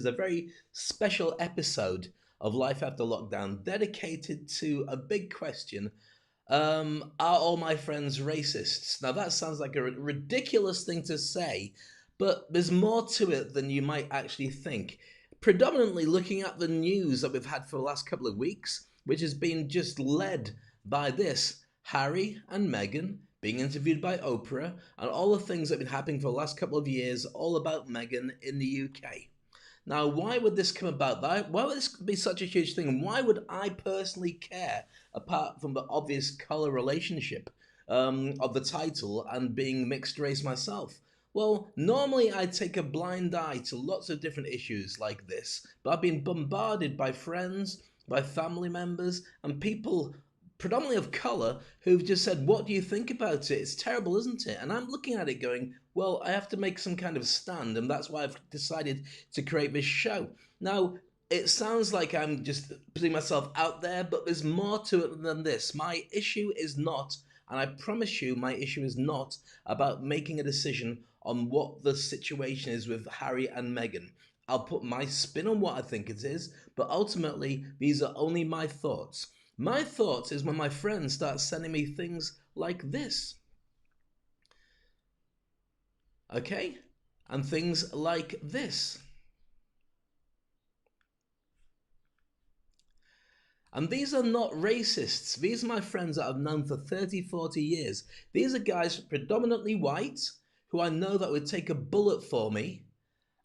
Is a very special episode of Life After Lockdown dedicated to a big question. Are all my friends racists? Now, that sounds like a ridiculous thing to say, but there's more to it than you might actually think. Predominantly looking at the news that we've had for the last couple of weeks, which has been just led by this Harry and Meghan being interviewed by Oprah, and all the things that have been happening for the last couple of years, all about Meghan in the UK. Now, why would this come about? Why would this be such a huge thing? And why would I personally care, apart from the obvious colour relationship of the title and being mixed race myself? Well, normally I take a blind eye to lots of different issues like this, but I've been bombarded by friends, by family members, and people predominantly of colour who've just said, "What do you think about it? It's terrible, isn't it?" And I'm looking at it going, well, I have to make some kind of stand, and that's why I've decided to create this show. Now, it sounds like I'm just putting myself out there, but there's more to it than this. My issue is not, and I promise you, my issue is not about making a decision on what the situation is with Harry and Meghan. I'll put my spin on what I think it is, but ultimately, these are only my thoughts. My thoughts is when my friends start sending me things like this. Okay? And things like this. And these are not racists. These are my friends that I've known for 30, 40 years. These are guys predominantly white who I know that would take a bullet for me,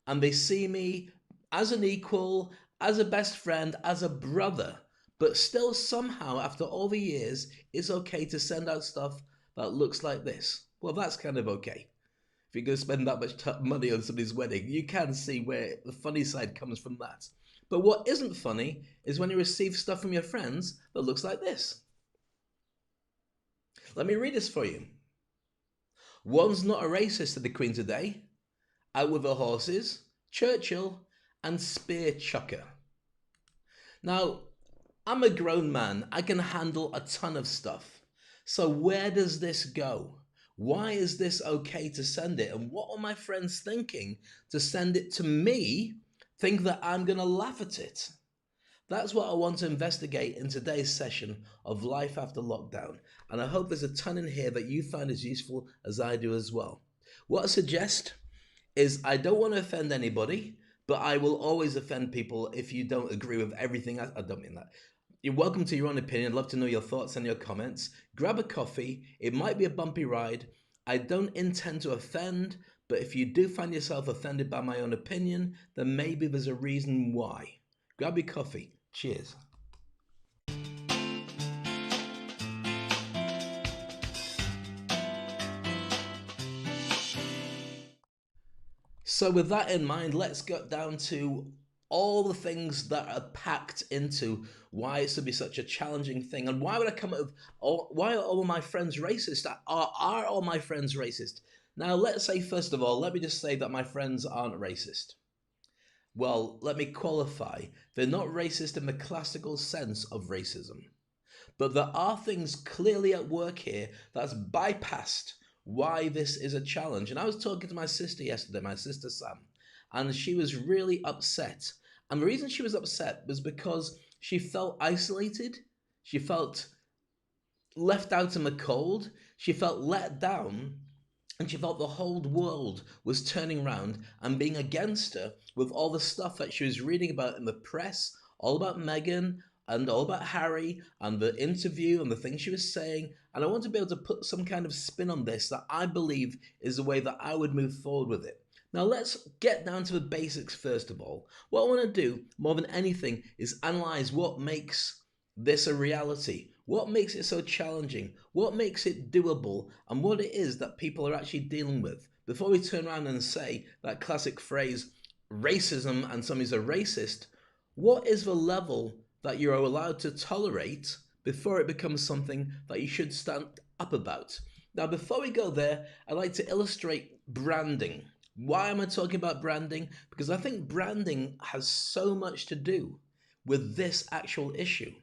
and they see me as an equal, as a best friend, as a brother. But still, somehow, after all the years, it's okay to send out stuff that looks like this. Well, that's kind of okay. If you're going to spend that much money on somebody's wedding, you can see where the funny side comes from that. But what isn't funny is when you receive stuff from your friends that looks like this. Let me read this for you. One's not a racist to the Queen today. Out with her horses, Churchill, and spear chucker. Now, I'm a grown man. I can handle a ton of stuff. So where does this go? Why is this okay to send it? And what are my friends thinking to send it to me, think that I'm going to laugh at it? That's what I want to investigate in today's session of Life After Lockdown. And I hope there's a ton in here that you find as useful as I do as well. What I suggest is I don't want to offend anybody, but I will always offend people if you don't agree with everything. I don't mean that. You're welcome to your own opinion. I'd love to know your thoughts and your comments. Grab a coffee. It might be a bumpy ride. I don't intend to offend, but if you do find yourself offended by my own opinion, then maybe there's a reason why. Grab your coffee. Cheers. So with that in mind, let's get down to all the things that are packed into why it should be such a challenging thing, and why would I come up with why are all my friends racist? Are all my friends racist? Now, let's say first of all, let me just say that my friends aren't racist. Well, let me qualify. They're not racist in the classical sense of racism. But there are things clearly at work here that's bypassed why this is a challenge. And I was talking to my sister yesterday, my sister Sam, and she was really upset. And the reason she was upset was because she felt isolated, she felt left out in the cold, she felt let down, and she felt the whole world was turning around and being against her with all the stuff that she was reading about in the press, all about Meghan and all about Harry and the interview and the things she was saying. And I want to be able to put some kind of spin on this that I believe is the way that I would move forward with it. Now let's get down to the basics first of all. What I want to do more than anything is analyze what makes this a reality. What makes it so challenging? What makes it doable? And what it is that people are actually dealing with. Before we turn around and say that classic phrase, racism and somebody's a racist, what is the level that you're allowed to tolerate before it becomes something that you should stand up about? Now, before we go there, I'd like to illustrate branding. Why am I talking about branding? Because I think branding has so much to do with this actual issue.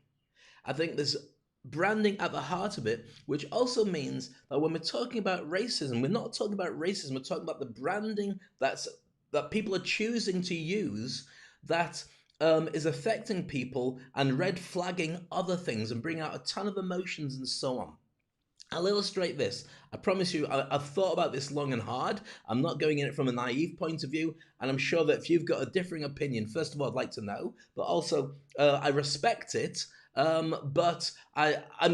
I think there's branding at the heart of it, which also means that when we're talking about racism, we're not talking about racism, we're talking about the branding that people are choosing to use that is affecting people and red flagging other things and bring out a ton of emotions and so on. I'll illustrate this. I promise you, I've thought about this long and hard. I'm not going in it from a naive point of view, and I'm sure that if you've got a differing opinion, first of all, I'd like to know, but also I respect it. I'm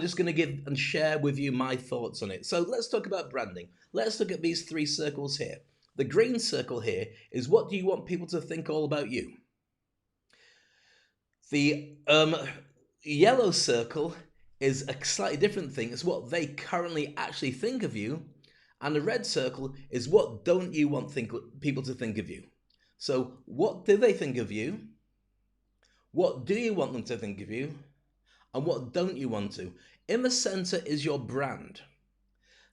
just going to give and share with you my thoughts on it. So let's talk about branding. Let's look at these three circles here. The green circle here is what do you want people to think all about you? The yellow circle is a slightly different thing. It's what they currently actually think of you. And the red circle is what don't you want people to think of you. So what do they think of you? What do you want them to think of you? And what don't you want to? In the center is your brand.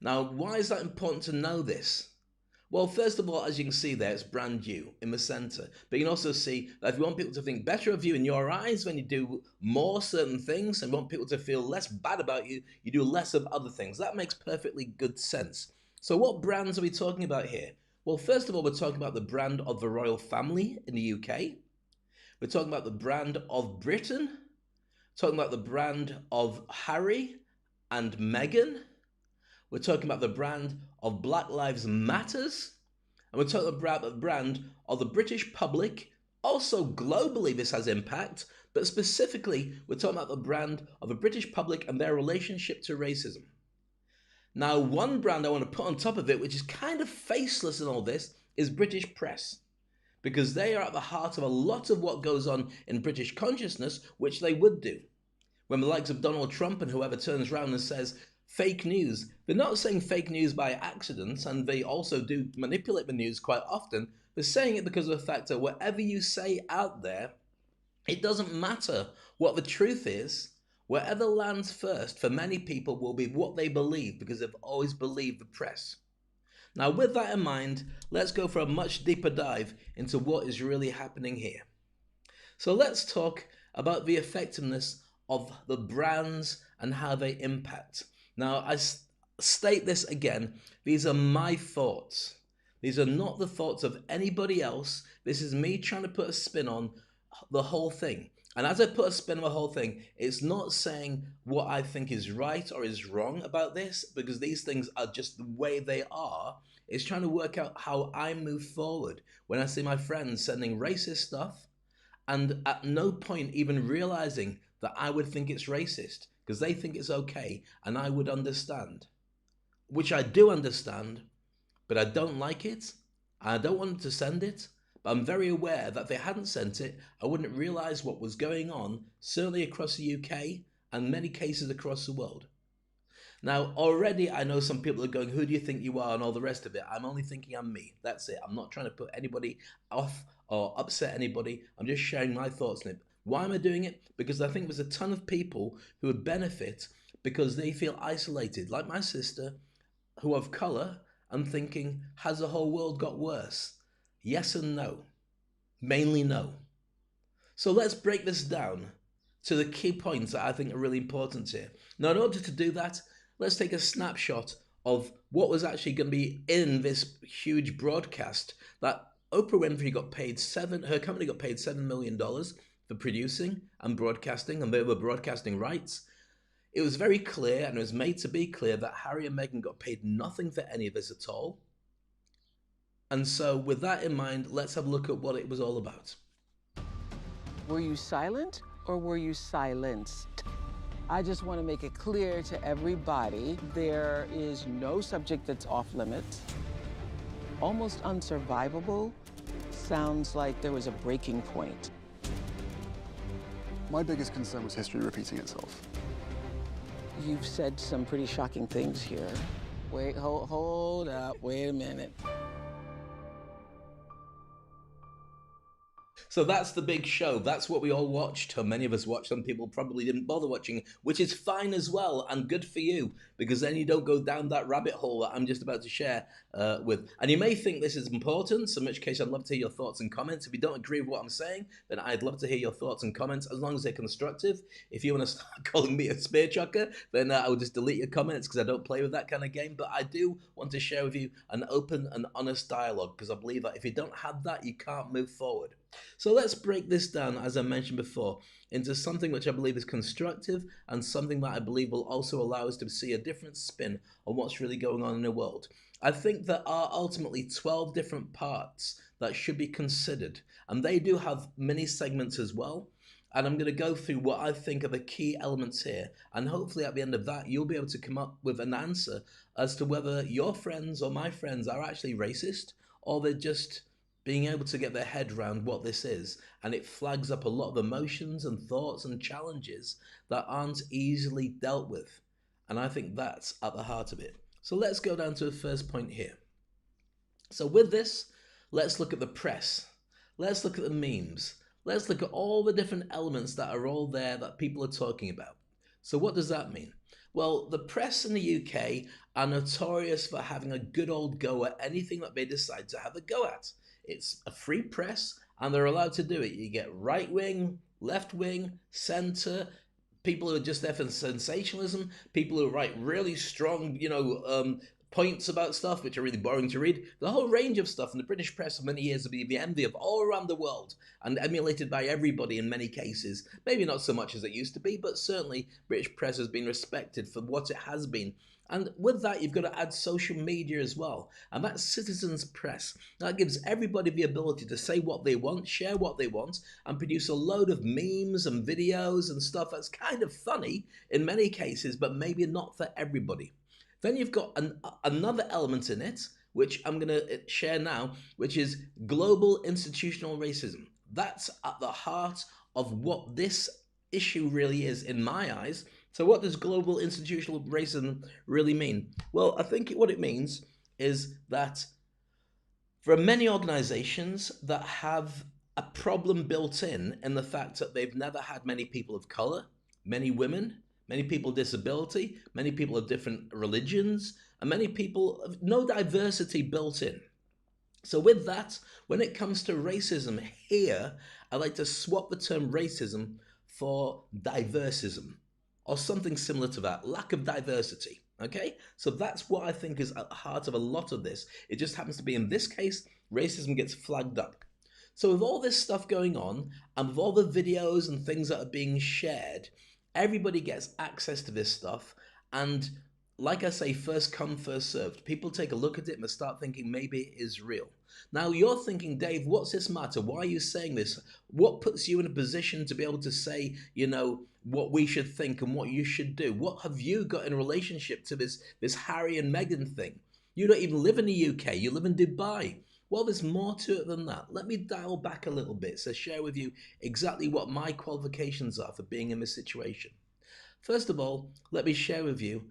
Now, why is that important to know this? Well, first of all, as you can see there, it's brand new in the center. But you can also see that if you want people to think better of you in your eyes when you do more certain things and want people to feel less bad about you, you do less of other things. That makes perfectly good sense. So what brands are we talking about here? Well, first of all, we're talking about the brand of the royal family in the UK. We're talking about the brand of Britain. Talking about the brand of Harry and Meghan. We're talking about the brand of Black Lives Matters. And we're talking about the brand of the British public. Also globally this has impact, but specifically we're talking about the brand of the British public and their relationship to racism. Now, one brand I want to put on top of it, which is kind of faceless in all this, is British press. Because they are at the heart of a lot of what goes on in British consciousness, which they would do. When the likes of Donald Trump and whoever turns around and says fake news, they're not saying fake news by accident, and they also do manipulate the news quite often. They're saying it because of the fact that whatever you say out there, it doesn't matter what the truth is. Whatever lands first for many people will be what they believe because they've always believed the press. Now, with that in mind, let's go for a much deeper dive into what is really happening here. So let's talk about the effectiveness of the brands and how they impact. Now, I state this again, these are my thoughts. These are not the thoughts of anybody else. This is me trying to put a spin on the whole thing. And as I put a spin on the whole thing, it's not saying what I think is right or is wrong about this, because these things are just the way they are. It's trying to work out how I move forward when I see my friends sending racist stuff and at no point even realizing that I would think it's racist because they think it's okay and I would understand, which I do understand, but I don't like it. I don't want them to send it, but I'm very aware that if they hadn't sent it, I wouldn't realize what was going on, certainly across the UK and many cases across the world. Now, already I know some people are going, who do you think you are and all the rest of it. I'm only thinking I'm me. That's it. I'm not trying to put anybody off or upset anybody. I'm just sharing my thoughts on it. Why am I doing it? Because I think there's a ton of people who would benefit because they feel isolated, like my sister, who have colour, and thinking, has the whole world got worse? Yes and no. Mainly no. So let's break this down to the key points that I think are really important here. Now, in order to do that, let's take a snapshot of what was actually going to be in this huge broadcast that Oprah Winfrey got paid her company got paid $7 million for producing and broadcasting, and they were broadcasting rights. It was very clear, and it was made to be clear, that Harry and Meghan got paid nothing for any of this at all. And so with that in mind, let's have a look at what it was all about. Were you silent or were you silenced? I just want to make it clear to everybody, there is no subject that's off limits. Almost unsurvivable sounds like there was a breaking point. My biggest concern was history repeating itself. You've said some pretty shocking things here. Wait, hold up, wait a minute. So that's the big show. That's what we all watched, or many of us watched. Some people probably didn't bother watching, which is fine as well, and good for you, because then you don't go down that rabbit hole that I'm just about to share with. And you may think this is important, so in which case I'd love to hear your thoughts and comments. If you don't agree with what I'm saying, then I'd love to hear your thoughts and comments, as long as they're constructive. If you want to start calling me a spear chucker, then I will just delete your comments, because I don't play with that kind of game. But I do want to share with you an open and honest dialogue, because I believe that if you don't have that, you can't move forward. So let's break this down, as I mentioned before, into something which I believe is constructive and something that I believe will also allow us to see a different spin on what's really going on in the world. I think there are ultimately 12 different parts that should be considered, and they do have mini segments as well. And I'm going to go through what I think are the key elements here, and hopefully at the end of that, you'll be able to come up with an answer as to whether your friends or my friends are actually racist or they're just being able to get their head around what this is, and it flags up a lot of emotions and thoughts and challenges that aren't easily dealt with. And I think that's at the heart of it. So let's go down to the first point here. So with this, let's look at the press. Let's look at the memes. Let's look at all the different elements that are all there that people are talking about. So what does that mean? Well, the press in the UK are notorious for having a good old go at anything that they decide to have a go at. It's a free press and they're allowed to do it. You get right wing, left wing, centre, people who are just there for sensationalism, people who write really strong, points about stuff which are really boring to read. The whole range of stuff in the British press for many years have been the envy of all around the world and emulated by everybody in many cases. Maybe not so much as it used to be, but certainly British press has been respected for what it has been. And with that, you've got to add social media as well. And that's citizens' press. That gives everybody the ability to say what they want, share what they want, and produce a load of memes and videos and stuff that's kind of funny in many cases, but maybe not for everybody. Then you've got another element in it, which I'm going to share now, which is global institutional racism. That's at the heart of what this issue really is in my eyes. So what does global institutional racism really mean? Well, I think what it means is that for many organizations that have a problem built in the fact that they've never had many people of color, many women, many people with disability, many people of different religions, and many people, no diversity built in. So with that, when it comes to racism here, I like to swap the term racism for diversism or something similar to that, lack of diversity. Okay, so that's what I think is at the heart of a lot of this. It just happens to be in this case, racism gets flagged up. So with all this stuff going on, and with all the videos and things that are being shared, everybody gets access to this stuff. And like I say, first come, first served. People take a look at it and they start thinking maybe it is real. Now you're thinking, Dave, what's this matter? Why are you saying this? What puts you in a position to be able to say, what we should think and what you should do? What have you got in relationship to this Harry and Meghan thing? You don't even live in the UK, you live in Dubai. Well, there's more to it than that. Let me dial back a little bit to share with you exactly what my qualifications are for being in this situation. First of all, let me share with you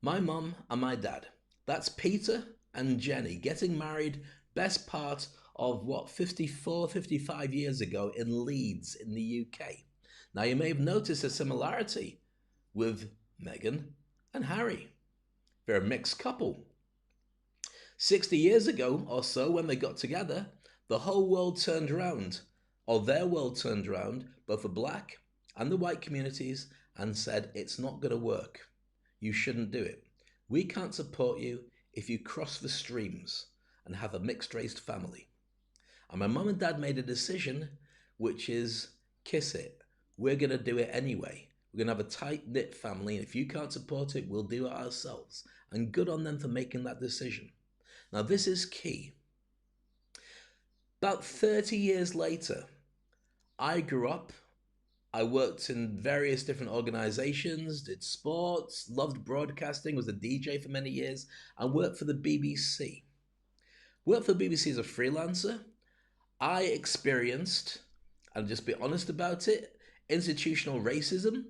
my mum and my dad. That's Peter and Jenny getting married best part of 54, 55 years ago in Leeds in the UK. Now you may have noticed a similarity with Meghan and Harry. They're a mixed couple. 60 years ago or so when they got together, the whole world turned around, or their world turned around, both the black and the white communities, and said, it's not going to work. You shouldn't do it. We can't support you if you cross the streams and have a mixed-race family. And my mum and dad made a decision, which is kiss it. We're going to do it anyway. We're going to have a tight-knit family, and if you can't support it, we'll do it ourselves. And good on them for making that decision. Now, this is key. About 30 years later, I grew up. I worked in various different organizations, did sports, loved broadcasting, was a DJ for many years, and worked for the BBC. Worked for the BBC as a freelancer. I experienced, and just be honest about it, institutional racism,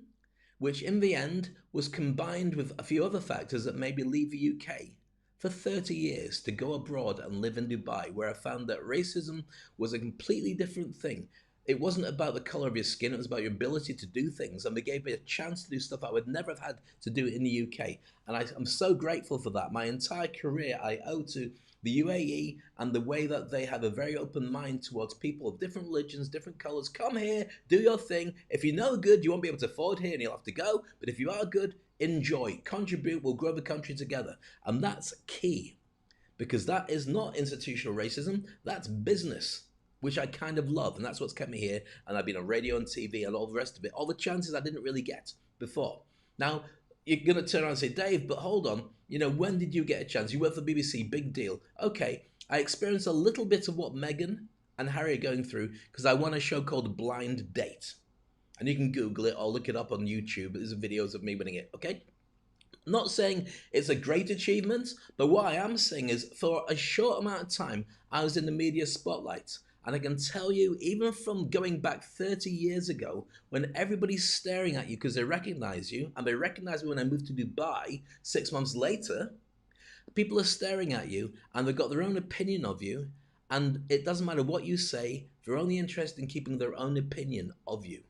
which in the end was combined with a few other factors that made me leave the UK for 30 years to go abroad and live in Dubai, where I found that racism was a completely different thing. It wasn't about the color of your skin, it was about your ability to do things, and they gave me a chance to do stuff I would never have had to do in the UK. And I'm so grateful for that. My entire career I owe to the UAE and the way that they have a very open mind towards people of different religions, different colors. Come here, do your thing. If you're no good, you won't be able to afford here and you'll have to go. But if you are good, enjoy, contribute, we'll grow the country together. And that's key, because that is not institutional racism, that's business. which I kind of love, and that's what's kept me here. And I've been on radio and TV and all the rest of it, all the chances I didn't really get before. Now, you're going to turn around and say, Dave, but hold on, when did you get a chance? You work for the BBC, big deal. Okay, I experienced a little bit of what Meghan and Harry are going through because I won a show called Blind Date. And you can Google it or look it up on YouTube. There's videos of me winning it, okay? Not saying it's a great achievement, but what I am saying is for a short amount of time, I was in the media spotlight. And I can tell you, even from going back 30 years ago, when everybody's staring at you because they recognize you, and they recognize me when I moved to Dubai 6 months later, people are staring at you and they've got their own opinion of you. And it doesn't matter what you say, they're only interested in keeping their own opinion of you.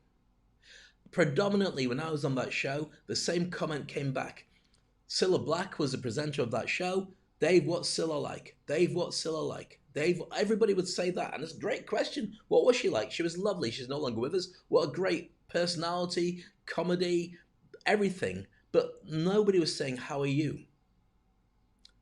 Predominantly, when I was on that show, the same comment came back. Cilla Black was the presenter of that show. Dave, what's Cilla like? Dave, what's Cilla like? Dave, everybody would say that. And it's a great question. What was she like? She was lovely. She's no longer with us. What a great personality, comedy, everything. But nobody was saying, how are you?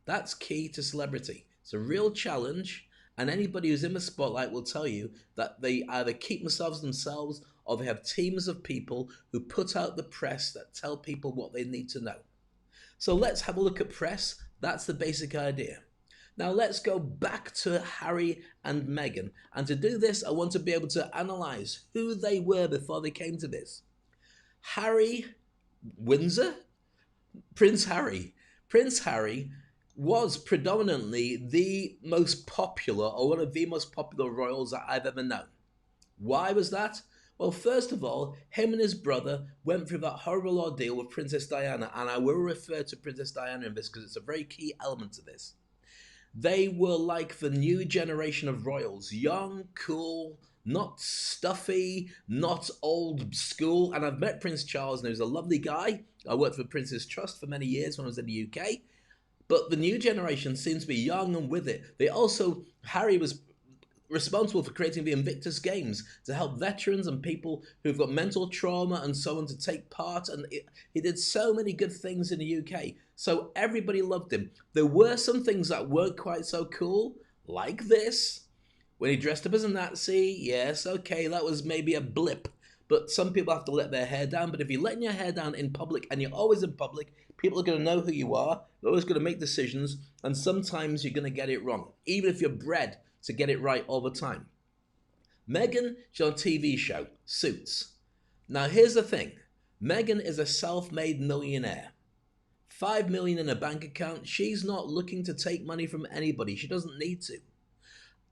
That's key to celebrity. It's a real challenge. And anybody who's in the spotlight will tell you that they either keep themselves or they have teams of people who put out the press that tell people what they need to know. So let's have a look at press. That's the basic idea. Now let's go back to Harry and Meghan. And to do this, I want to be able to analyze who they were before they came to this. Harry Windsor? Prince Harry. Prince Harry was predominantly the most popular, or one of the most popular royals that I've ever known. Why was that? Well, first of all, him and his brother went through that horrible ordeal with Princess Diana, and I will refer to Princess Diana in this because it's a very key element to this. They were like the new generation of royals, young, cool, not stuffy, not old school, and I've met Prince Charles, and he was a lovely guy. I worked for Prince's Trust for many years when I was in the UK, but the new generation seems to be young and with it. Harry was responsible for creating the Invictus Games to help veterans and people who've got mental trauma and so on to take part. And he did so many good things in the UK. So everybody loved him. There were some things that weren't quite so cool, like this. When he dressed up as a Nazi, yes, okay, that was maybe a blip. But some people have to let their hair down. But if you're letting your hair down in public, and you're always in public, people are going to know who you are. They're always going to make decisions. And sometimes you're going to get it wrong, even if you're bred to get it right all the time. Meghan, she's on a TV show, Suits. Now here's the thing. Meghan is a self-made millionaire. 5 million in a bank account. She's not looking to take money from anybody. She doesn't need to.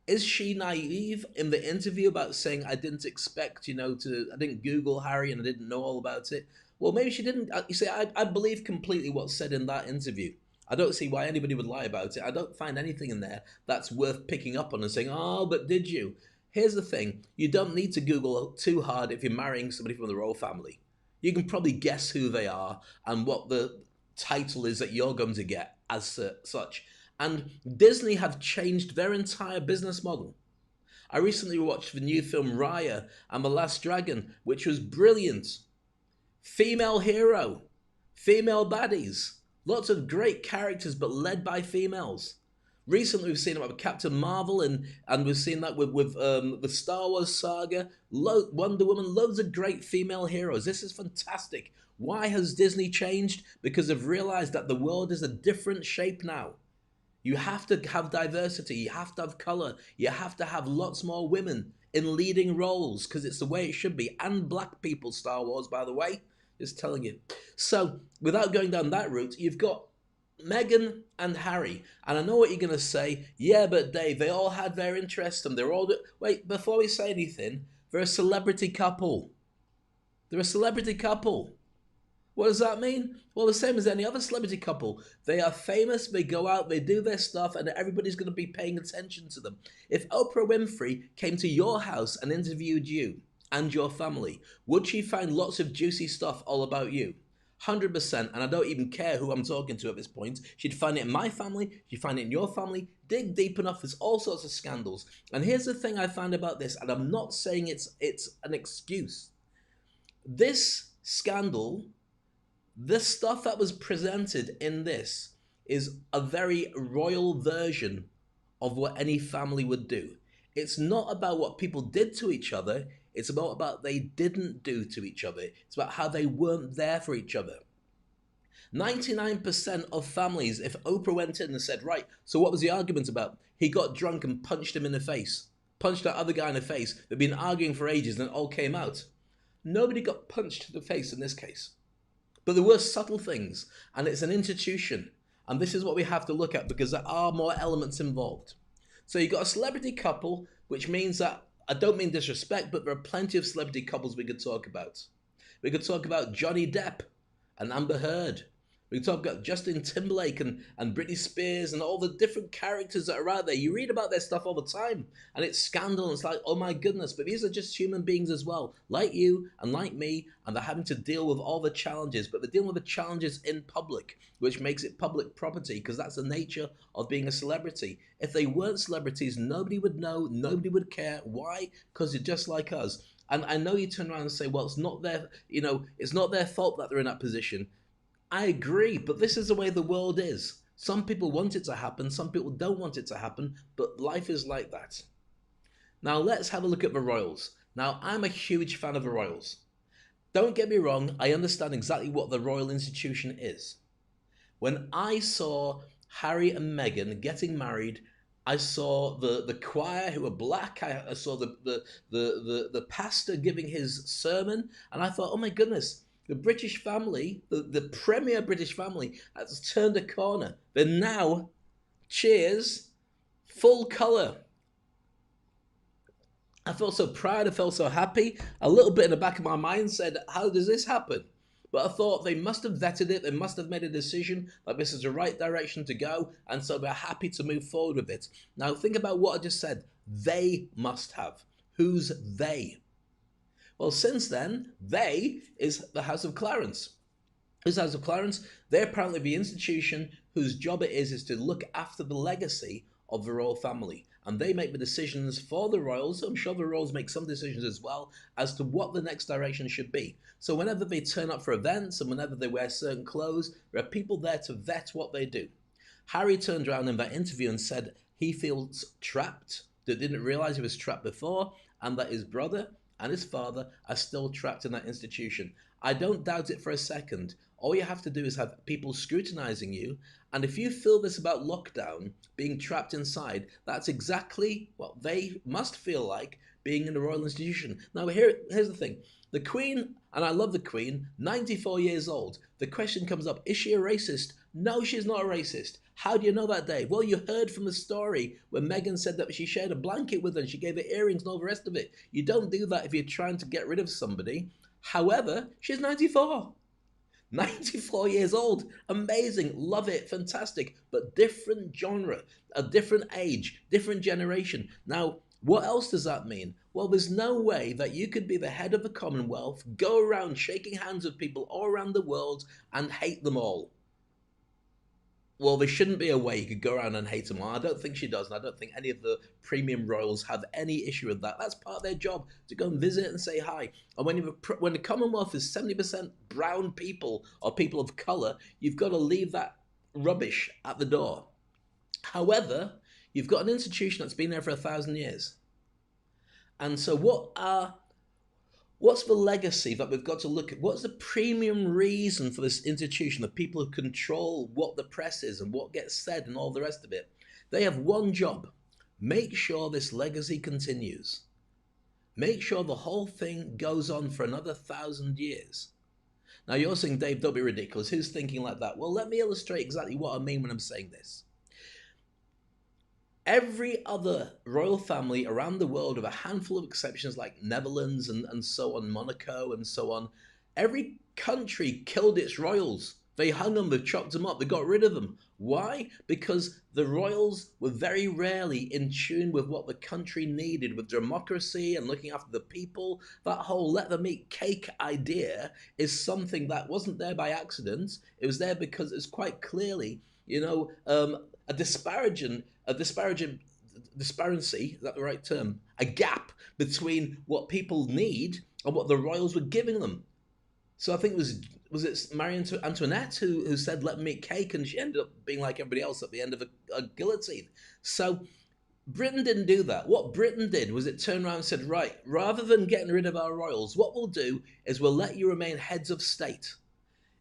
Is she naive in the interview about saying, I didn't expect, I didn't Google Harry and I didn't know all about it? Well, maybe she didn't. You see, I believe completely what's said in that interview. I don't see why anybody would lie about it. I don't find anything in there that's worth picking up on and saying, oh, but did you? Here's the thing. You don't need to Google too hard if you're marrying somebody from the royal family. You can probably guess who they are and what the title is that you're going to get as such. And Disney have changed their entire business model. I recently watched the new film Raya and the Last Dragon, which was brilliant. Female hero, female baddies. Lots of great characters, but led by females. Recently, we've seen it with Captain Marvel, and we've seen that with the Star Wars saga, Wonder Woman, loads of great female heroes. This is fantastic. Why has Disney changed? Because they've realized that the world is a different shape now. You have to have diversity. You have to have color. You have to have lots more women in leading roles, because it's the way it should be. And black people, Star Wars, by the way. Just telling you. So, without going down that route, you've got Meghan and Harry. And I know what you're going to say. Yeah, but Dave, they all had their interests and they're all... Wait, before we say anything, they're a celebrity couple. They're a celebrity couple. What does that mean? Well, the same as any other celebrity couple. They are famous, they go out, they do their stuff, and everybody's going to be paying attention to them. If Oprah Winfrey came to your house and interviewed you and your family, would she find lots of juicy stuff all about you? 100%, and I don't even care who I'm talking to at this point. She'd find it in my family, she'd find it in your family. Dig deep enough, there's all sorts of scandals. And here's the thing I find about this, and I'm not saying it's an excuse. This scandal, the stuff that was presented in this, is a very royal version of what any family would do. It's not about what people did to each other. It's about they didn't do to each other. It's about how they weren't there for each other. 99% of families, if Oprah went in and said, right, so what was the argument about? He got drunk and punched him in the face. Punched that other guy in the face. They've been arguing for ages and it all came out. Nobody got punched in the face in this case. But there were subtle things, and it's an institution. And this is what we have to look at because there are more elements involved. So you've got a celebrity couple, which means that, I don't mean disrespect, but there are plenty of celebrity couples we could talk about. We could talk about Johnny Depp and Amber Heard. We talk about Justin Timberlake and Britney Spears and all the different characters that are out there. You read about their stuff all the time, and it's scandal, and it's like, oh my goodness, but these are just human beings as well, like you and like me, and they're having to deal with all the challenges, but they're dealing with the challenges in public, which makes it public property, because that's the nature of being a celebrity. If they weren't celebrities, nobody would know, nobody would care. Why? Because they're just like us. And I know you turn around and say, well, it's not their, it's not their fault that they're in that position. I agree, but this is the way the world is. Some people want it to happen, some people don't want it to happen, but life is like that. Now let's have a look at the Royals. Now, I'm a huge fan of the Royals. Don't get me wrong, I understand exactly what the Royal Institution is. When I saw Harry and Meghan getting married, I saw the choir who were black. I saw the pastor giving his sermon, and I thought, oh my goodness, the British family, the premier British family, has turned a corner. They're now, cheers, full colour. I felt so proud, I felt so happy. A little bit in the back of my mind said, how does this happen? But I thought they must have vetted it, they must have made a decision that this is the right direction to go, and so they're happy to move forward with it. Now think about what I just said. They must have. Who's they? Well, since then, they is the House of Clarence. This House of Clarence, they're apparently the institution whose job it is to look after the legacy of the royal family. And they make the decisions for the royals. I'm sure the royals make some decisions as well as to what the next direction should be. So whenever they turn up for events and whenever they wear certain clothes, there are people there to vet what they do. Harry turned around in that interview and said he feels trapped, that didn't realize he was trapped before, and that his brother and his father are still trapped in that institution. I don't doubt it for a second. All you have to do is have people scrutinizing you, and if you feel this about lockdown, being trapped inside, that's exactly what they must feel like being in a royal institution. Now here's the thing. The Queen, and I love the Queen, 94 years old. The question comes up, is she a racist? No, she's not a racist. How do you know that, Dave? Well, you heard from the story when Meghan said that she shared a blanket with her and she gave her earrings and all the rest of it. You don't do that if you're trying to get rid of somebody. However, she's 94. 94 years old. Amazing. Love it. Fantastic. But different genre, a different age, different generation. Now, what else does that mean? Well, there's no way that you could be the head of the Commonwealth, go around shaking hands with people all around the world and hate them all. Well, there shouldn't be a way you could go around and hate them all. I don't think she does, and I don't think any of the premium royals have any issue with that. That's part of their job, to go and visit and say hi. And when the Commonwealth is 70% brown people or people of colour, you've got to leave that rubbish at the door. However, you've got an institution that's been there for 1,000 years. And so what's the legacy that we've got to look at? What's the premium reason for this institution, the people who control what the press is and what gets said and all the rest of it? They have one job. Make sure this legacy continues. Make sure the whole thing goes on for another 1,000 years. Now you're saying, Dave, don't be ridiculous. Who's thinking like that? Well, let me illustrate exactly what I mean when I'm saying this. Every other royal family around the world, with a handful of exceptions like Netherlands and so on, Monaco and so on, every country killed its royals. They hung them, they chopped them up, they got rid of them. Why? Because the royals were very rarely in tune with what the country needed, with democracy and looking after the people. That whole let them eat cake idea is something that wasn't there by accident. It was there because it's quite clearly, a disparaging, disparity, is that the right term? A gap between what people need and what the royals were giving them. So I think was it Marie Antoinette who said, let me eat cake, and she ended up being like everybody else at the end of a guillotine. So Britain didn't do that. What Britain did was it turned around and said, right, rather than getting rid of our royals, what we'll do is we'll let you remain heads of state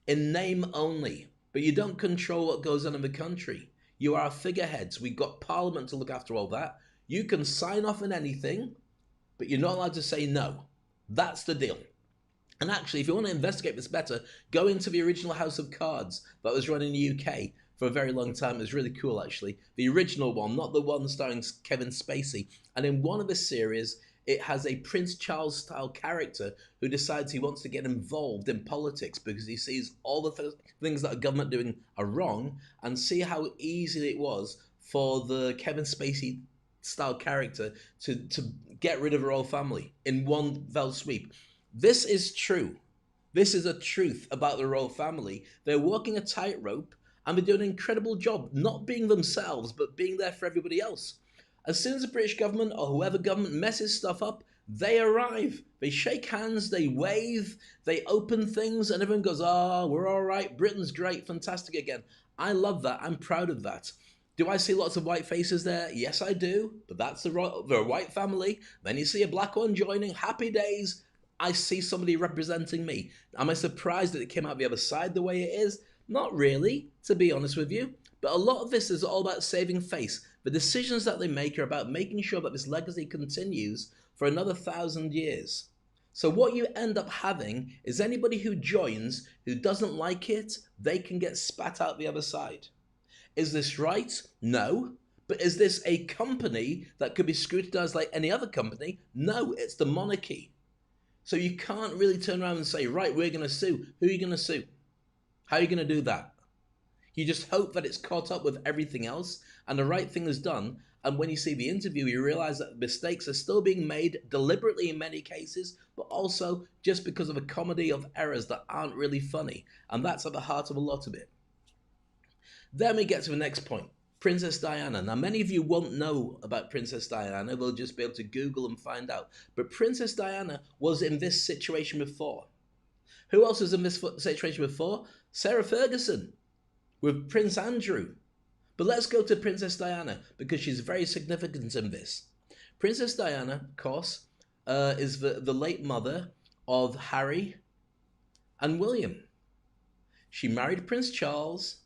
in name only, but you don't control what goes on in the country. You are figureheads. We've got Parliament to look after all that. You can sign off on anything, but you're not allowed to say no. That's the deal. And actually, if you want to investigate this better, go into the original House of Cards that was run in the UK for a very long time. It was really cool, actually. The original one, not the one starring Kevin Spacey. And in one of the series, it has a Prince Charles-style character who decides he wants to get involved in politics because he sees all the things that a government doing are wrong, and see how easy it was for the Kevin Spacey style character to get rid of her whole family in one fell sweep. This is true. This is a truth about the royal family. They're walking a tightrope and they're doing an incredible job, not being themselves, but being there for everybody else. As soon as the British government or whoever government messes stuff up, they arrive. They shake hands, they wave, they open things, and everyone goes, oh, we're all right, Britain's great, fantastic again. I love that. I'm proud of that. Do I see lots of white faces there? Yes, I do. But that's the white family. Then you see a black one joining. Happy days. I see somebody representing me. Am I surprised that it came out the other side the way it is? Not really, to be honest with you. But a lot of this is all about saving face. The decisions that they make are about making sure that this legacy continues for another 1,000 years. So what you end up having is anybody who joins, who doesn't like it, they can get spat out the other side. Is this right? No. But is this a company that could be scrutinized like any other company? No, it's the monarchy. So you can't really turn around and say, right, we're going to sue. Who are you going to sue? How are you going to do that? You just hope that it's caught up with everything else and the right thing is done. And when you see the interview, you realize that mistakes are still being made deliberately in many cases, but also just because of a comedy of errors that aren't really funny. And that's at the heart of a lot of it. Then we get to the next point. Princess Diana. Now, many of you won't know about Princess Diana. They'll just be able to Google and find out. But Princess Diana was in this situation before. Who else was in this situation before? Sarah Ferguson with Prince Andrew. But let's go to Princess Diana because she's very significant in this. Princess Diana, of course, is the late mother of Harry and William. She married Prince Charles.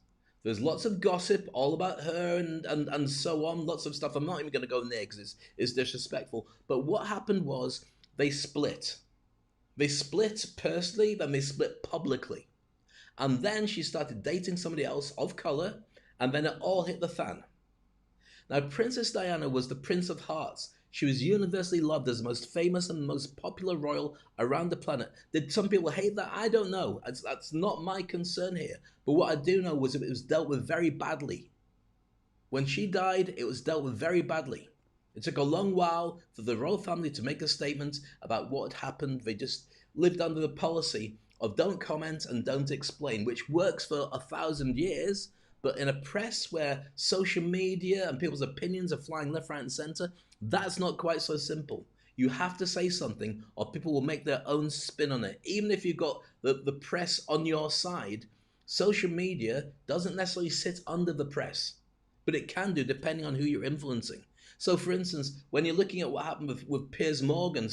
There's lots of gossip all about her and so on, lots of stuff. I'm not even going to go there because it's disrespectful. But what happened was they split. They split personally, then they split publicly. And then she started dating somebody else of colour, and then it all hit the fan. Now, Princess Diana was the Prince of Hearts. She was universally loved as the most famous and most popular royal around the planet. Did some people hate that? I don't know. That's not my concern here. But what I do know was it was dealt with very badly. When she died, it was dealt with very badly. It took a long while for the royal family to make a statement about what had happened. They just lived under the policy of don't comment and don't explain, which works for 1,000 years. But in a press where social media and people's opinions are flying left, right, and center, that's not quite so simple. You have to say something or people will make their own spin on it. Even if you've got the press on your side, social media doesn't necessarily sit under the press, but it can do depending on who you're influencing. So for instance, when you're looking at what happened with Piers Morgan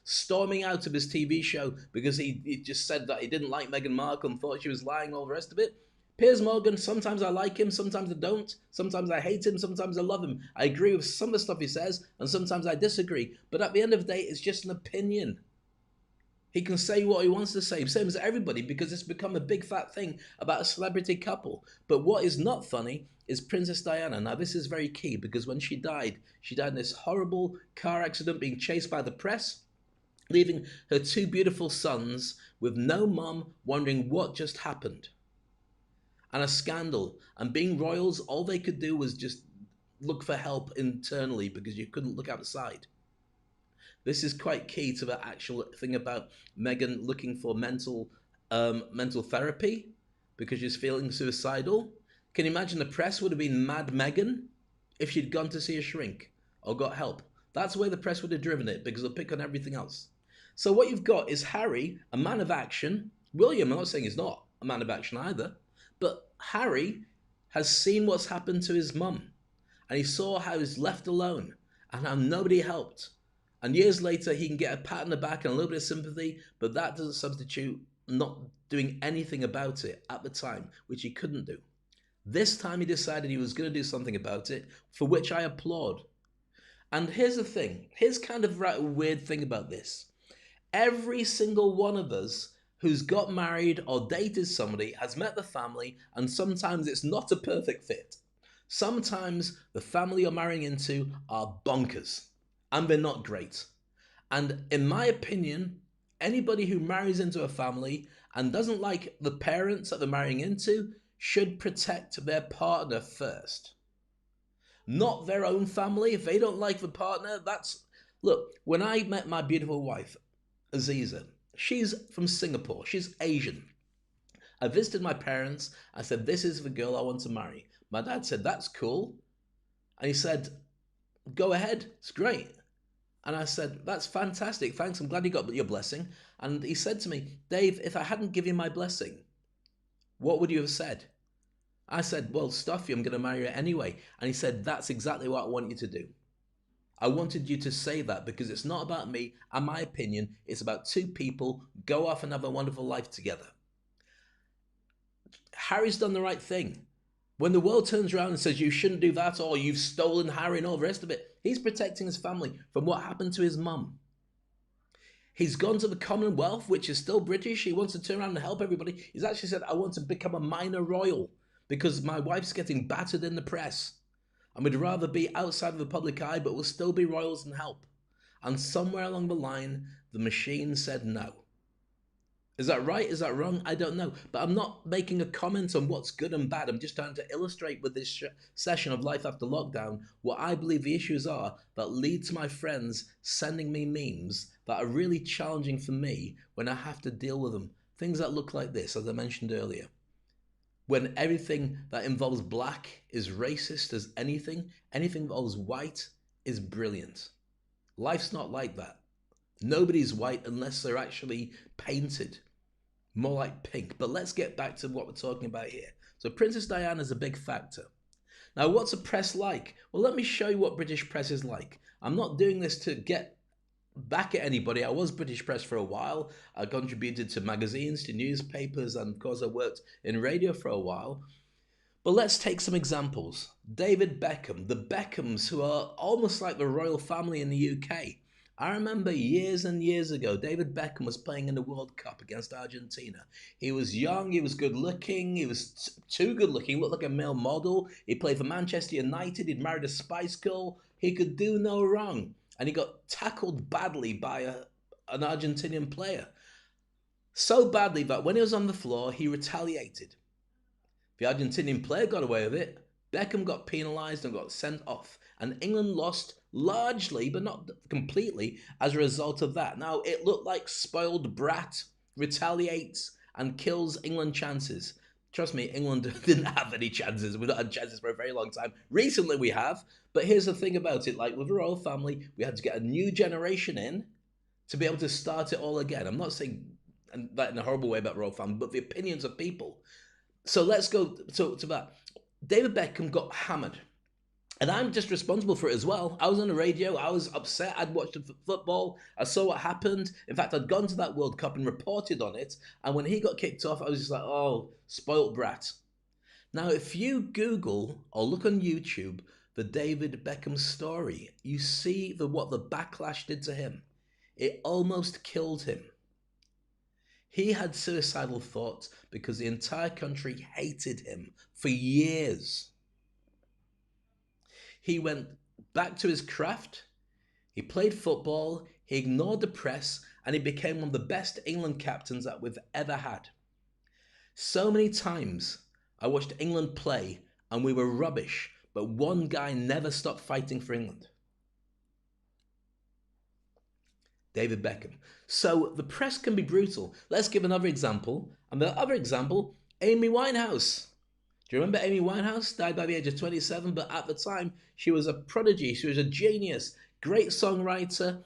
storming out of his TV show because he just said that he didn't like Meghan Markle and thought she was lying, all the rest of it, Piers Morgan, sometimes I like him, sometimes I don't. Sometimes I hate him, sometimes I love him. I agree with some of the stuff he says, and sometimes I disagree. But at the end of the day, it's just an opinion. He can say what he wants to say, same as everybody, because it's become a big fat thing about a celebrity couple. But what is not funny is Princess Diana. Now, this is very key, because when she died in this horrible car accident being chased by the press, leaving her two beautiful sons with no mum, wondering what just happened. And a scandal. And being royals, all they could do was just look for help internally because you couldn't look outside. This is quite key to the actual thing about Meghan looking for mental therapy because she's feeling suicidal. Can you imagine the press would have been mad Meghan if she'd gone to see a shrink or got help? That's the way the press would have driven it because they'll pick on everything else. So what you've got is Harry, a man of action. William, I'm not saying he's not a man of action either. But Harry has seen what's happened to his mum. And he saw how he was left alone and how nobody helped. And years later, he can get a pat on the back and a little bit of sympathy, but that doesn't substitute not doing anything about it at the time, which he couldn't do. This time he decided he was going to do something about it, for which I applaud. And here's the thing, here's kind of a weird thing about this. Every single one of us who's got married or dated somebody has met the family, and sometimes it's not a perfect fit. Sometimes the family you're marrying into are bonkers, and they're not great. And in my opinion, anybody who marries into a family and doesn't like the parents that they're marrying into should protect their partner first. Not their own family. If they don't like the partner, that's... Look, when I met my beautiful wife, Aziza, she's from Singapore. She's Asian. I visited my parents. I said, this is the girl I want to marry. My dad said, that's cool. And he said, go ahead. It's great. And I said, that's fantastic. Thanks. I'm glad you got your blessing. And he said to me, Dave, if I hadn't given you my blessing, what would you have said? I said, well, stuff you, I'm going to marry her anyway. And he said, that's exactly what I want you to do. I wanted you to say that because it's not about me and my opinion. It's about two people go off and have a wonderful life together. Harry's done the right thing. When the world turns around and says you shouldn't do that, or you've stolen Harry and all the rest of it, he's protecting his family from what happened to his mum. He's gone to the Commonwealth, which is still British. He wants to turn around and help everybody. He's actually said, I want to become a minor royal because my wife's getting battered in the press. And we'd rather be outside of the public eye, but we'll still be royals and help. And somewhere along the line, the machine said no. Is that right? Is that wrong? I don't know. But I'm not making a comment on what's good and bad. I'm just trying to illustrate with this session of Life After Lockdown what I believe the issues are that lead to my friends sending me memes that are really challenging for me when I have to deal with them. Things that look like this, as I mentioned earlier. When everything that involves black is racist as anything that involves white is brilliant. Life's not like that. Nobody's white unless they're actually painted. More like pink. But let's get back to what we're talking about here. So Princess Diana is a big factor. Now, what's a press like? Well, let me show you what British press is like. I'm not doing this to get back at anybody. I was British press for a while. I contributed to magazines, to newspapers, and of course I worked in radio for a while. But let's take some examples. David Beckham, the Beckhams, who are almost like the royal family in the UK. I remember years and years ago, David Beckham was playing in the World Cup against Argentina. He was young, he was good looking, he was too good looking, looked like a male model. He played for Manchester United, he'd married a Spice Girl. He could do no wrong. And he got tackled badly by an Argentinian player. So badly that when he was on the floor, he retaliated. The Argentinian player got away with it. Beckham got penalised and got sent off. And England lost largely, but not completely, as a result of that. Now, it looked like spoiled brat retaliates and kills England chances. Trust me, England didn't have any chances. We've not had chances for a very long time. Recently we have, but here's the thing about it. Like with the royal family, we had to get a new generation in to be able to start it all again. I'm not saying that in a horrible way about royal family, but the opinions of people. So let's go to that. David Beckham got hammered. And I'm just responsible for it as well. I was on the radio. I was upset. I'd watched the football. I saw what happened. In fact, I'd gone to that World Cup and reported on it. And when he got kicked off, I was just like, oh, spoilt brat. Now, if you Google or look on YouTube the David Beckham story, you see what the backlash did to him. It almost killed him. He had suicidal thoughts because the entire country hated him for years. He went back to his craft, he played football, he ignored the press, and he became one of the best England captains that we've ever had. So many times I watched England play and we were rubbish, but one guy never stopped fighting for England. David Beckham. So the press can be brutal. Let's give another example. And the other example, Amy Winehouse. Do you remember Amy Winehouse? Died by the age of 27, but at the time, she was a prodigy. She was a genius, great songwriter,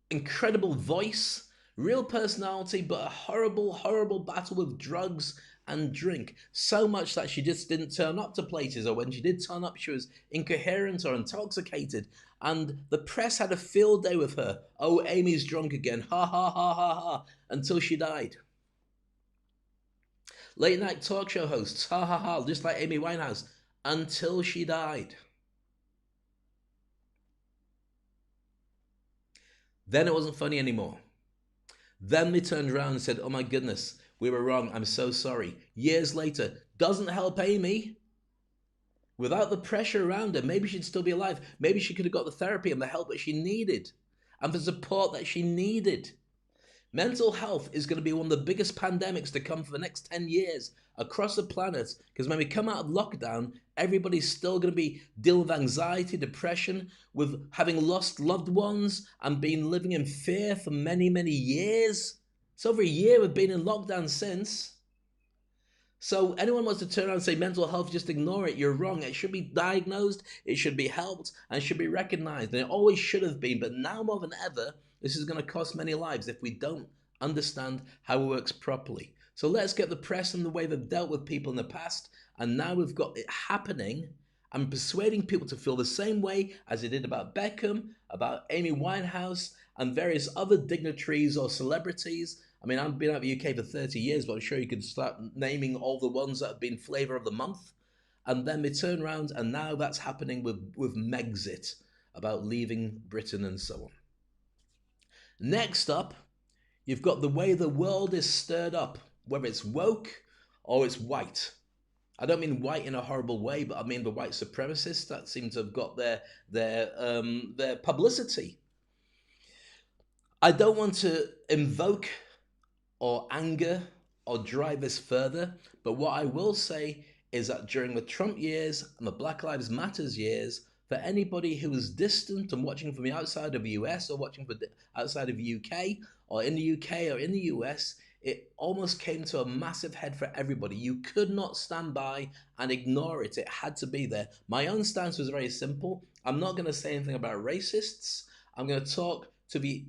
incredible voice, Real personality, but a horrible, horrible battle with drugs and drink. So much that she just didn't turn up to places, or when she did turn up, she was incoherent or intoxicated. And the press had a field day with her. Oh, Amy's drunk again. Ha ha ha ha ha. Until she died. Late night talk show hosts. Ha ha ha. Just like Amy Winehouse. Until she died. Then it wasn't funny anymore. Then they turned around and said, oh my goodness, we were wrong, I'm so sorry. Years later, doesn't help Amy. Without the pressure around her, maybe she'd still be alive. Maybe she could have got the therapy and the help that she needed and the support that she needed. Mental health is going to be one of the biggest pandemics to come for the next 10 years across the planet, because when we come out of lockdown, everybody's still going to be dealing with anxiety, depression, with having lost loved ones and been living in fear for many, many years. It's over a year we've been in lockdown since. So anyone wants to turn around and say mental health, just ignore it. You're wrong. It should be diagnosed, it should be helped, and should be recognized. And it always should have been, but now more than ever, this is going to cost many lives if we don't understand how it works properly. So let's get the press and the way they've dealt with people in the past, and now we've got it happening and persuading people to feel the same way as they did about Beckham, about Amy Winehouse, and various other dignitaries or celebrities. I mean, I've been out of the UK for 30 years, but I'm sure you could start naming all the ones that have been flavour of the month. And then they turn around, and now that's happening with Megxit, about leaving Britain and so on. Next up, you've got the way the world is stirred up, whether it's woke or it's white. I don't mean white in a horrible way, but I mean the white supremacists that seem to have got their publicity. I don't want to invoke or anger or drive this further, but what I will say is that during the Trump years and the Black Lives Matters years, for anybody who is distant and watching from the outside of the US or watching from outside of the UK or in the UK or in the US, it almost came to a massive head for everybody. You could not stand by and ignore it. It had to be there. My own stance was very simple. I'm not going to say anything about racists. I'm going to talk to the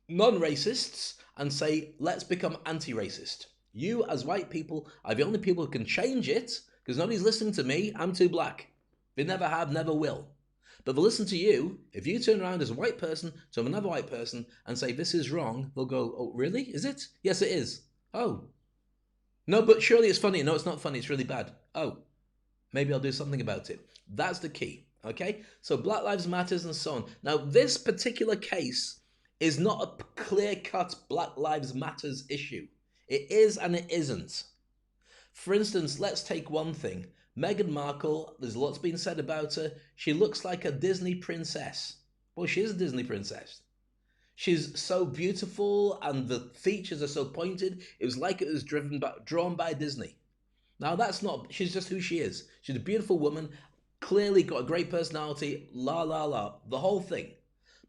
non-racists and say, let's become anti-racist. You, as white people, are the only people who can change it, because nobody's listening to me. I'm too black. They never have, never will. But they'll listen to you. If you turn around as a white person to another white person and say, this is wrong, they'll go, oh, really? Is it? Yes, it is. Oh. No, but surely it's funny. No, it's not funny. It's really bad. Oh. Maybe I'll do something about it. That's the key. Okay? So Black Lives Matters and so on. Now, this particular case is not a clear-cut Black Lives Matters issue. It is and it isn't. For instance, let's take one thing. Meghan Markle, there's lots been said about her. She looks like a Disney princess. Well, she is a Disney princess. She's so beautiful and the features are so pointed. It was like it was drawn by Disney. Now, that's not, she's just who she is. She's a beautiful woman, clearly got a great personality, la la la, the whole thing.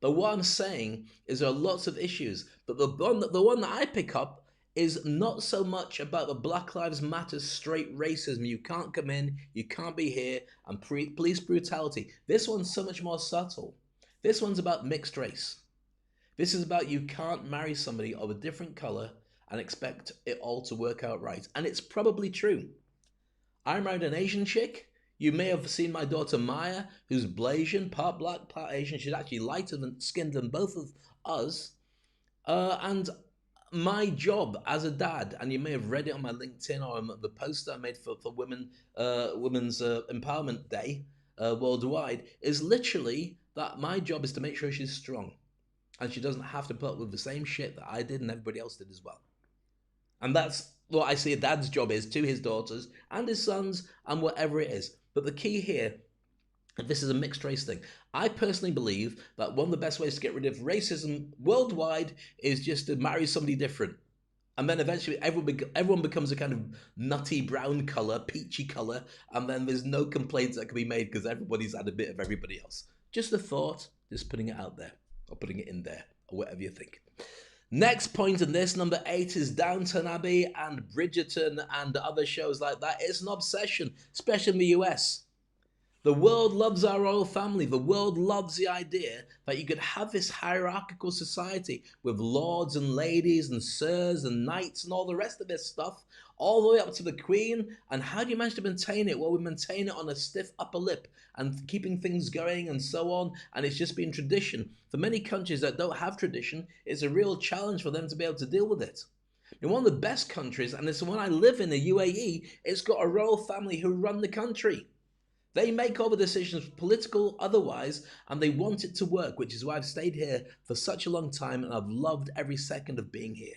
But what I'm saying is there are lots of issues. But the one that I pick up is not so much about the Black Lives Matter straight racism. You can't come in, you can't be here, and police brutality. This one's so much more subtle. This one's about mixed race. This is about you can't marry somebody of a different color and expect it all to work out right. And it's probably true. I married an Asian chick. You may have seen my daughter Maya, who's Blasian, part black, part Asian. She's actually lighter skinned than both of us. And my job as a dad, and you may have read it on my LinkedIn or on the post that I made for Women's Empowerment Day worldwide, is literally that my job is to make sure she's strong. And she doesn't have to put up with the same shit that I did and everybody else did as well. And that's what I see a dad's job is to his daughters and his sons and whatever it is. But the key here, and this is a mixed race thing, I personally believe that one of the best ways to get rid of racism worldwide is just to marry somebody different. And then eventually everyone becomes a kind of nutty brown colour, peachy colour, and then there's no complaints that can be made because everybody's had a bit of everybody else. Just a thought, just putting it out there, or putting it in there, or whatever you think. Next point in this, number 8, is Downton Abbey and Bridgerton and other shows like that. It's an obsession, especially in the US. The world loves our royal family. The world loves the idea that you could have this hierarchical society with lords and ladies and sirs and knights and all the rest of this stuff, all the way up to the Queen. And how do you manage to maintain it? Well, we maintain it on a stiff upper lip and keeping things going and so on. And it's just been tradition. For many countries that don't have tradition, it's a real challenge for them to be able to deal with it. In one of the best countries, and it's the one I live in, the UAE, it's got a royal family who run the country. They make all the decisions, political, otherwise, and they want it to work, which is why I've stayed here for such a long time and I've loved every second of being here.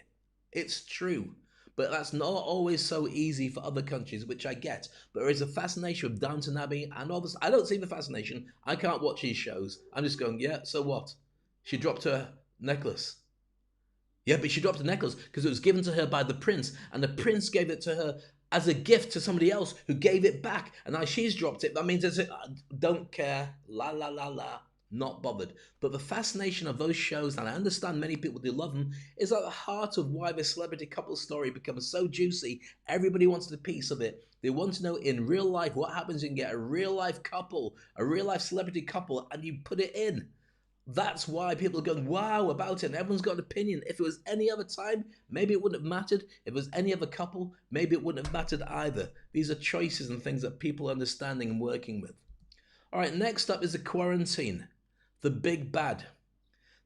It's true. But that's not always so easy for other countries, which I get. But there is a fascination with Downton Abbey, and obviously, I don't see the fascination. I can't watch these shows. I'm just going, yeah, so what? She dropped her necklace. Yeah, but she dropped the necklace because it was given to her by the prince, and the prince gave it to her as a gift to somebody else who gave it back, and now she's dropped it. That means it's don't care, la la la la, not bothered. But the fascination of those shows, and I understand many people do love them, is at the heart of why the celebrity couple story becomes so juicy. Everybody wants a piece of it. They want to know in real life what happens. You can get a real life couple, a real life celebrity couple, and you put it in. That's why people are going, wow, about it, and everyone's got an opinion. If it was any other time, maybe it wouldn't have mattered. If it was any other couple, maybe it wouldn't have mattered either. These are choices and things that people are understanding and working with. All right, next up is the quarantine, the big bad.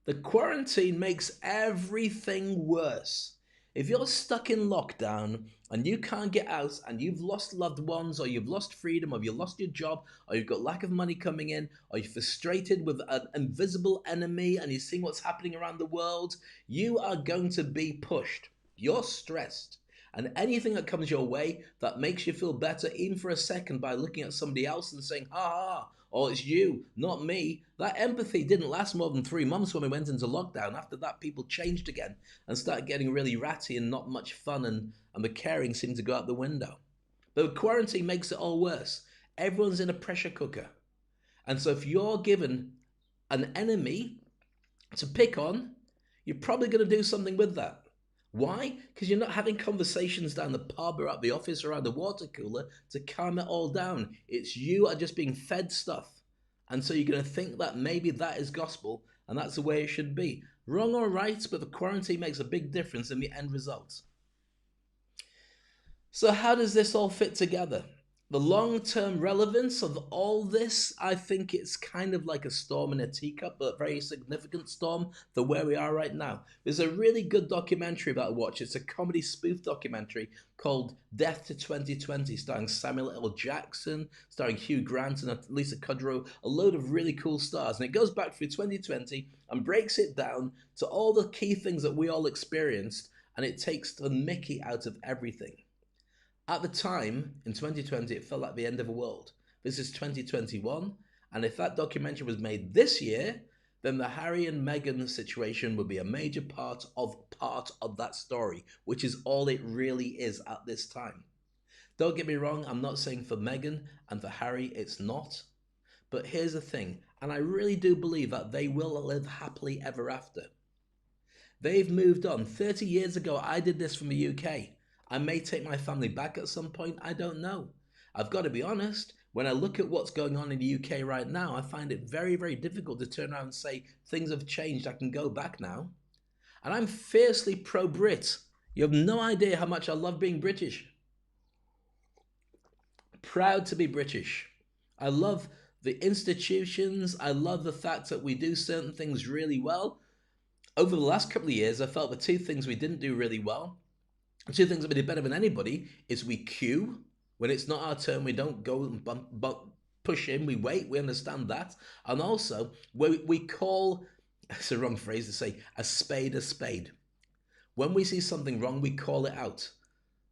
The quarantine makes everything worse. If you're stuck in lockdown and you can't get out and you've lost loved ones or you've lost freedom or you've lost your job or you've got lack of money coming in or you're frustrated with an invisible enemy and you're seeing what's happening around the world, you are going to be pushed. You're stressed. And anything that comes your way that makes you feel better, even for a second, by looking at somebody else and saying, ha ha, or it's you, not me, that empathy didn't last more than 3 months when we went into lockdown. After that, people changed again and started getting really ratty and not much fun, and the caring seemed to go out the window. But quarantine makes it all worse. Everyone's in a pressure cooker. And so if you're given an enemy to pick on, you're probably going to do something with that. Why? Because you're not having conversations down the pub or at the office or around the water cooler to calm it all down. It's you are just being fed stuff. And so you're going to think that maybe that is gospel and that's the way it should be. Wrong or right, but the quarantine makes a big difference in the end result. So how does this all fit together? The long-term relevance of all this, I think it's kind of like a storm in a teacup, but a very significant storm for where we are right now. There's a really good documentary that I watched. It's a comedy spoof documentary called Death to 2020, starring Samuel L. Jackson, starring Hugh Grant and Lisa Kudrow, a load of really cool stars. And it goes back through 2020 and breaks it down to all the key things that we all experienced, and it takes the mickey out of everything. At the time, in 2020, it felt like the end of the world. This is 2021, and if that documentary was made this year, then the Harry and Meghan situation would be a major part of that story, which is all it really is at this time. Don't get me wrong, I'm not saying for Meghan and for Harry it's not. But here's the thing, and I really do believe that they will live happily ever after. They've moved on. 30 years ago, I did this from the UK. I may take my family back at some point, I don't know. I've got to be honest, when I look at what's going on in the UK right now, I find it very, very difficult to turn around and say, things have changed, I can go back now. And I'm fiercely pro-Brit. You have no idea how much I love being British. Proud to be British. I love the institutions, I love the fact that we do certain things really well. Over the last couple of years, I felt the two things we didn't do really well, two things that we did better than anybody, is we queue. When it's not our turn, we don't go and push in, we wait, we understand that. And also, we call, it's a wrong phrase to say, a spade a spade. When we see something wrong, we call it out.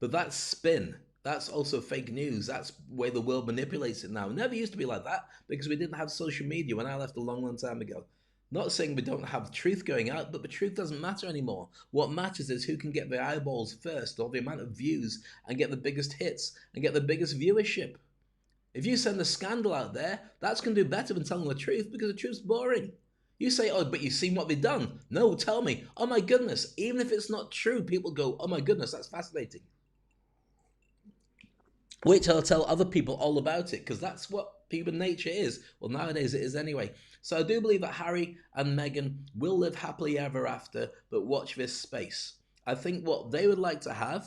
But that's spin. That's also fake news. That's the way the world manipulates it now. It never used to be like that because we didn't have social media when I left a long, long time ago. Not saying we don't have truth going out, but the truth doesn't matter anymore. What matters is who can get the eyeballs first, or the amount of views, and get the biggest hits, and get the biggest viewership. If you send a scandal out there, that's going to do better than telling the truth, because the truth's boring. You say, oh, but you've seen what they've done. No, tell me. Oh my goodness. Even if it's not true, people go, oh my goodness, that's fascinating. Wait till I tell other people all about it, because that's what human nature is. Well, nowadays it is anyway. So I do believe that Harry and Meghan will live happily ever after, but watch this space. I think what they would like to have,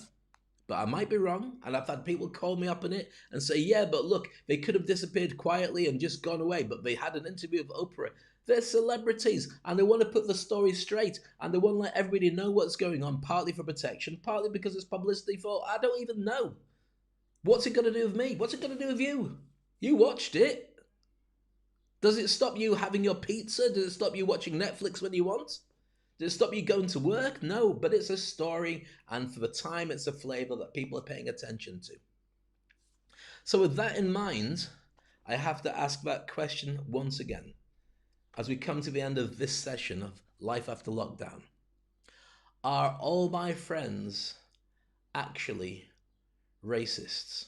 but I might be wrong, and I've had people call me up on it and say, yeah, but look, they could have disappeared quietly and just gone away, but they had an interview with Oprah. They're celebrities, and they want to put the story straight, and they want to let everybody know what's going on, partly for protection, partly because it's publicity for, I don't even know. What's it going to do with me? What's it going to do with you? You watched it. Does it stop you having your pizza? Does it stop you watching Netflix when you want? Does it stop you going to work? No, but it's a story, and for the time, it's a flavor that people are paying attention to. So, with that in mind, I have to ask that question once again as we come to the end of this session of Life After Lockdown. Are all my friends actually racists?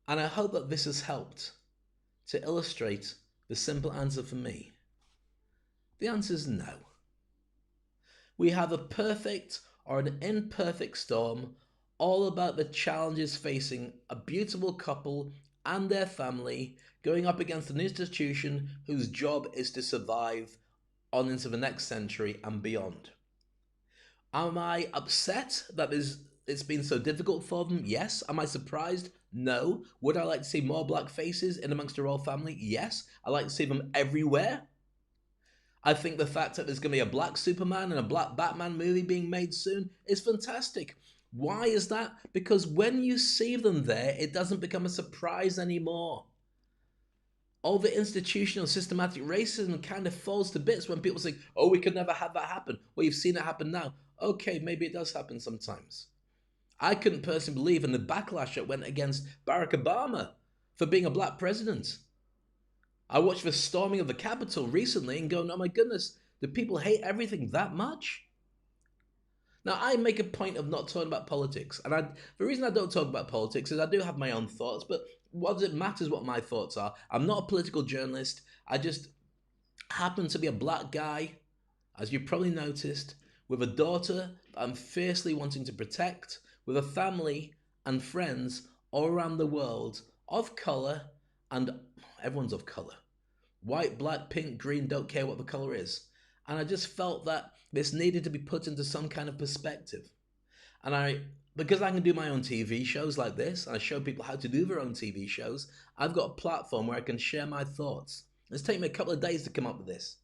And I hope that this has helped to illustrate the simple answer for me. The answer is no. We have a perfect or an imperfect storm, all about the challenges facing a beautiful couple and their family going up against an institution whose job is to survive on into the next century and beyond. Am I upset that it's been so difficult for them? Yes. Am I surprised? No. Would I like to see more black faces in amongst the royal family? Yes. I like to see them everywhere. I think the fact that there's going to be a black Superman and a black Batman movie being made soon is fantastic. Why is that? Because when you see them there, it doesn't become a surprise anymore. All the institutional systematic racism kind of falls to bits when people say, oh, we could never have that happen. Well, you've seen it happen now. Okay, maybe it does happen sometimes. I couldn't personally believe in the backlash that went against Barack Obama for being a black president. I watched the storming of the Capitol recently and going, oh my goodness, do people hate everything that much? Now, I make a point of not talking about politics. And the reason I don't talk about politics is I do have my own thoughts, but what does it matter what my thoughts are? I'm not a political journalist. I just happen to be a black guy, as you probably noticed, with a daughter that I'm fiercely wanting to protect, with a family and friends all around the world of colour, and everyone's of colour. White, black, pink, green, don't care what the colour is. And I just felt that this needed to be put into some kind of perspective. And because I can do my own TV shows like this, and I show people how to do their own TV shows, I've got a platform where I can share my thoughts. It's taken me a couple of days to come up with this.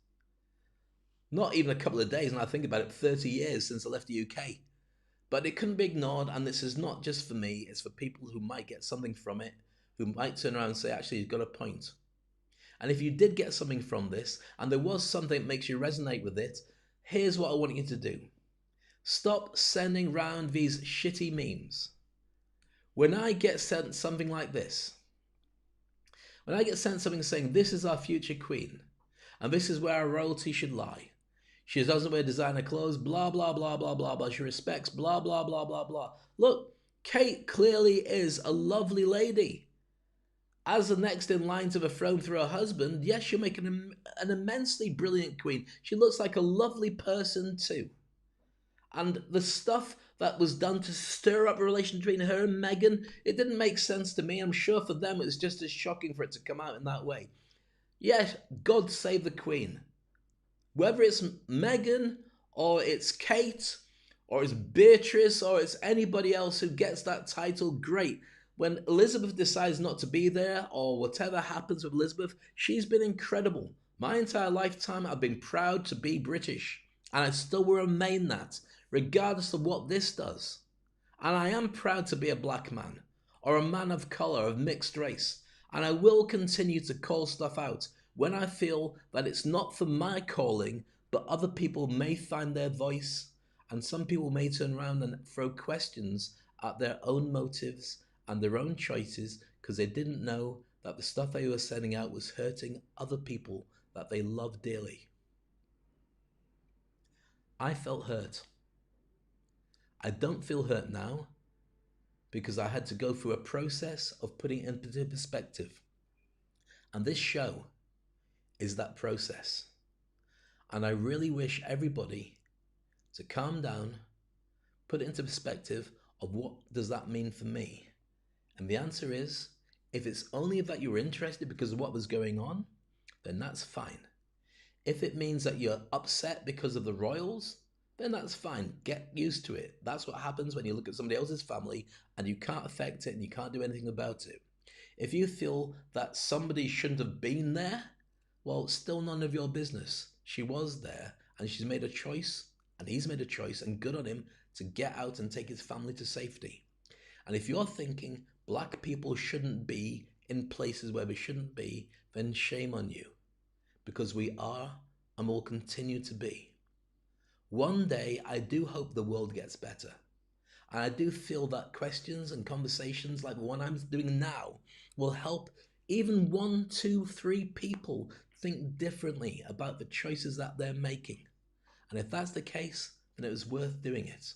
Not even a couple of days, and I think about it, 30 years since I left the UK. But it couldn't be ignored, and this is not just for me, it's for people who might get something from it, who might turn around and say, actually, you've got a point. And if you did get something from this, and there was something that makes you resonate with it, here's what I want you to do. Stop sending round these shitty memes. When I get sent something like this, when I get sent something saying, this is our future queen, and this is where our royalty should lie. She doesn't wear designer clothes, blah, blah, blah, blah, blah, blah. She respects, blah, blah, blah, blah, blah. Look, Kate clearly is a lovely lady. As the next in line to the throne through her husband, yes, she'll make an immensely brilliant queen. She looks like a lovely person too. And the stuff that was done to stir up a relation between her and Meghan, it didn't make sense to me. I'm sure for them it was just as shocking for it to come out in that way. Yes, God save the Queen. Whether it's Meghan or it's Kate or it's Beatrice or it's anybody else who gets that title, great. When Elizabeth decides not to be there or whatever happens with Elizabeth, she's been incredible. My entire lifetime I've been proud to be British, and I still will remain that, regardless of what this does. And I am proud to be a black man, or a man of colour, of mixed race, and I will continue to call stuff out when I feel that it's not for my calling, but other people may find their voice, and some people may turn around and throw questions at their own motives and their own choices because they didn't know that the stuff they were sending out was hurting other people that they love dearly. I felt hurt. I don't feel hurt now because I had to go through a process of putting it into perspective. And this show is that process. And I really wish everybody to calm down, put it into perspective of what does that mean for me. And the answer is, If it's only that you were interested because of what was going on, then that's fine. If it means that you're upset because of the royals, then that's fine. Get used to it. That's what happens when you look at somebody else's family and you can't affect it and you can't do anything about it. If you feel that somebody shouldn't have been there, well, it's still none of your business. She was there and she's made a choice and he's made a choice, and good on him to get out and take his family to safety. And if you're thinking black people shouldn't be in places where we shouldn't be, then shame on you, because we are and will continue to be. One day, I do hope the world gets better. And I do feel that questions and conversations like the one I'm doing now will help even 1, 2, 3 people think differently about the choices that they're making. And if that's the case, then it was worth doing it.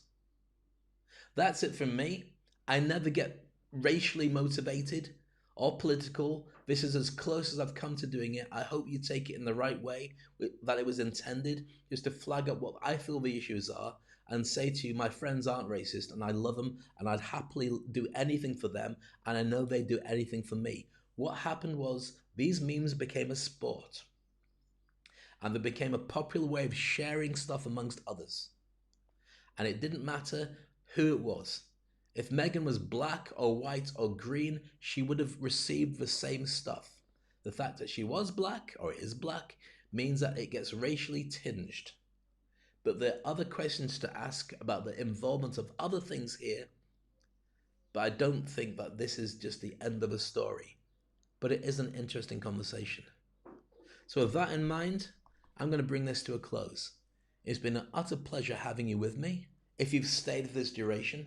That's it from me. I never get racially motivated or political. This is as close as I've come to doing it. I hope you take it in the right way, that it was intended, just to flag up what I feel the issues are and say to you, my friends aren't racist and I love them and I'd happily do anything for them, and I know they do anything for me. What happened was these memes became a sport and they became a popular way of sharing stuff amongst others. And it didn't matter who it was. If Meghan was black or white or green, she would have received the same stuff. The fact that she was black or is black means that it gets racially tinged. But there are other questions to ask about the involvement of other things here. But I don't think that this is just the end of a story. But it is an interesting conversation. So with that in mind, I'm going to bring this to a close. It's been an utter pleasure having you with me. If you've stayed for this duration,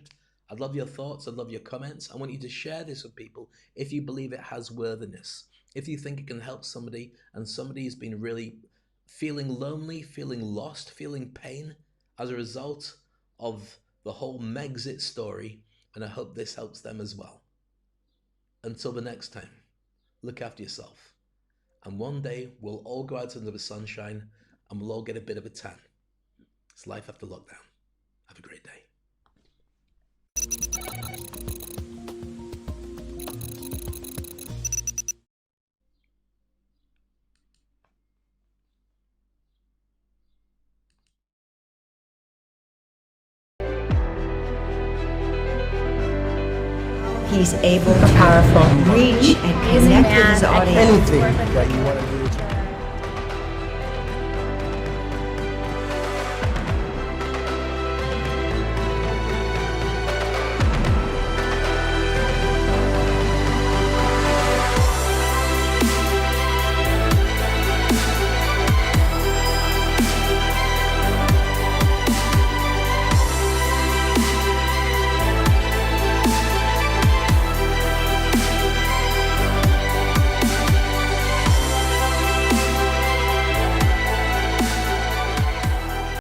I'd love your thoughts, I'd love your comments. I want you to share this with people if you believe it has worthiness. If you think it can help somebody and somebody has been really feeling lonely, feeling lost, feeling pain as a result of the whole Megxit story, and I hope this helps them as well. Until the next time, look after yourself. And one day we'll all go out into the sunshine and we'll all get a bit of a tan. It's life after lockdown. Have a great day. He's able to powerful reach and connect with his audience. Anything that you want to do